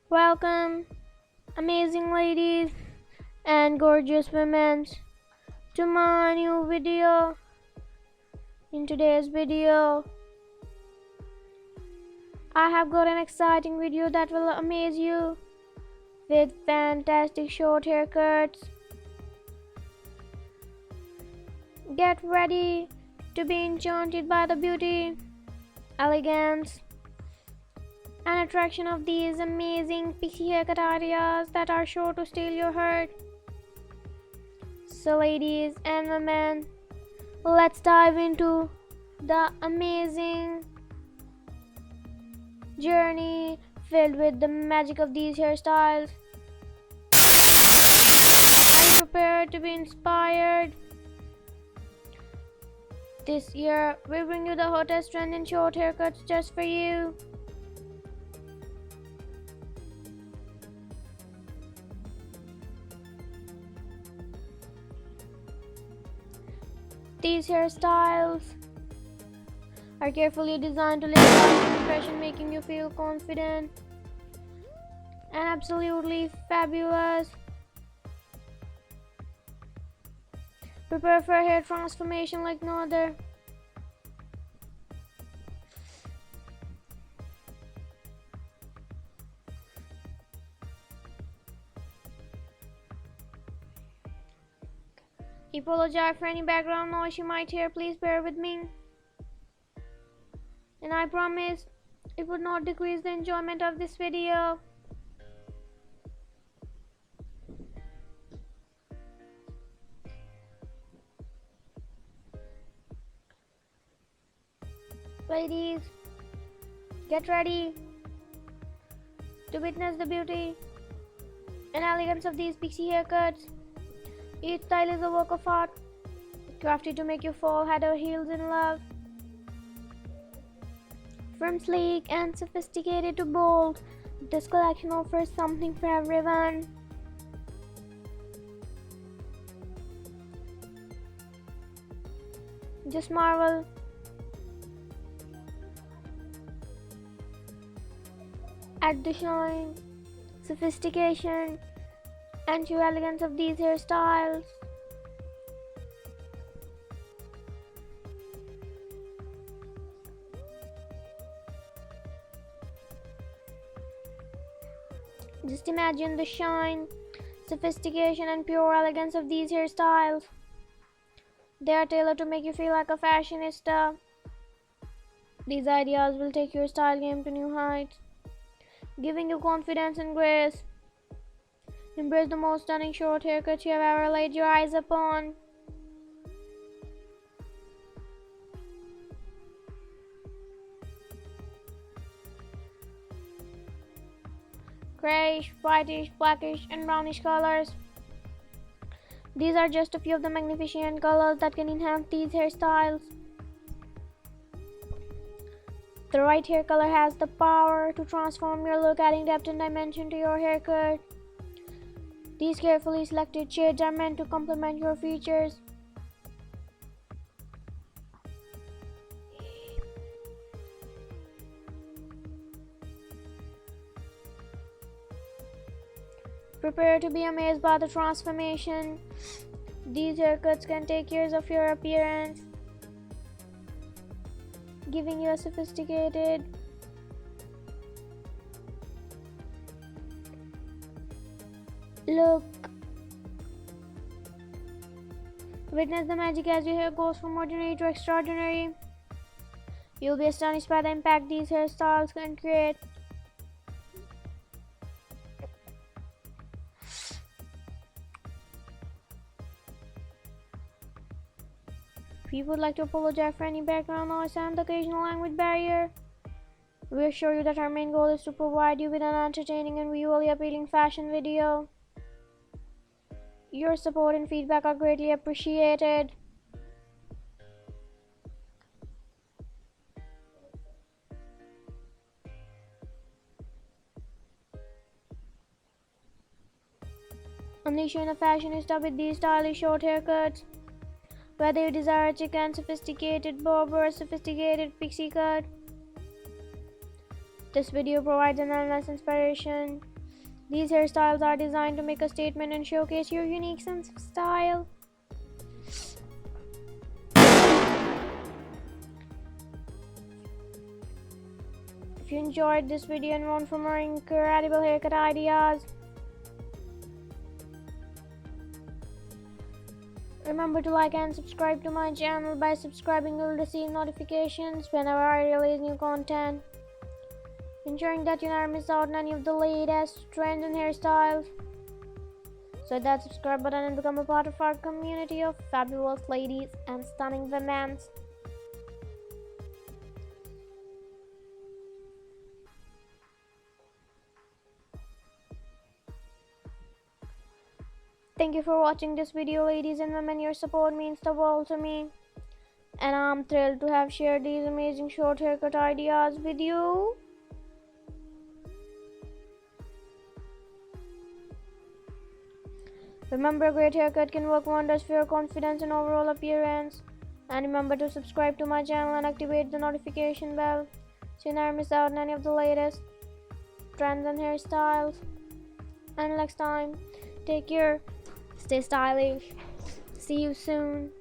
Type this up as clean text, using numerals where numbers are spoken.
Welcome, amazing ladies and gorgeous women, to my new video. In today's video, I have got an exciting video that will amaze you with fantastic short haircuts. Get ready to be enchanted by the beauty, elegance, and attraction of these amazing pixie haircut ideas that are sure to steal your heart. So ladies and women, let's dive into the amazing journey filled with the magic of these hairstyles. Are you prepared to be inspired? This year, we bring you the hottest trend in short haircuts just for you. These hairstyles are carefully designed to leave a lasting impression, making you feel confident and absolutely fabulous. Prepare for a hair transformation like no other. Apologize for any background noise you might hear, please bear with me. And I promise it would not decrease the enjoyment of this video. Ladies, get ready to witness the beauty and elegance of these pixie haircuts. Each style is a work of art, crafted to make you fall head over heels in love. From sleek and sophisticated to bold, this collection offers something for everyone. Just marvel at the shine, sophistication, and true elegance of these hairstyles. Just imagine the shine, sophistication, and pure elegance of these hairstyles. They are tailored to make you feel like a fashionista. These ideas will take your style game to new heights, giving you confidence and grace. Embrace the most stunning short haircut you have ever laid your eyes upon. Grayish, whitish, blackish, and brownish colors. These are just a few of the magnificent colors that can enhance these hairstyles. The right hair color has the power to transform your look, adding depth and dimension to your haircut. These carefully selected shades are meant to complement your features. Prepare to be amazed by the transformation. These haircuts can take years of your appearance, giving you a sophisticated look. Witness the magic as your hair goes from ordinary to extraordinary. You'll be astonished by the impact these hairstyles can create. We would like to apologize for any background noise and the occasional language barrier. We assure you that our main goal is to provide you with an entertaining and visually appealing fashion video. Your support and feedback are greatly appreciated. Unleash your inner fashionista with these stylish short haircuts. Whether you desire a chic and sophisticated bob or a sophisticated pixie cut, this video provides an endless inspiration These hairstyles are designed to make a statement and showcase your unique sense of style. If you enjoyed this video and want for more incredible haircut ideas, remember to like and subscribe to my channel. By subscribing, you'll receive notifications whenever I release new content, ensuring that you never miss out on any of the latest trends and hairstyles. So hit that subscribe button and become a part of our community of fabulous ladies and stunning women. Thank you for watching this video, ladies and women. Your support means the world to me, and I'm thrilled to have shared these amazing short haircut ideas with you. Remember, a great haircut can work wonders for your confidence and overall appearance. And remember to subscribe to my channel and activate the notification bell so you never miss out on any of the latest trends and hairstyles. And next time, take care, stay stylish, see you soon.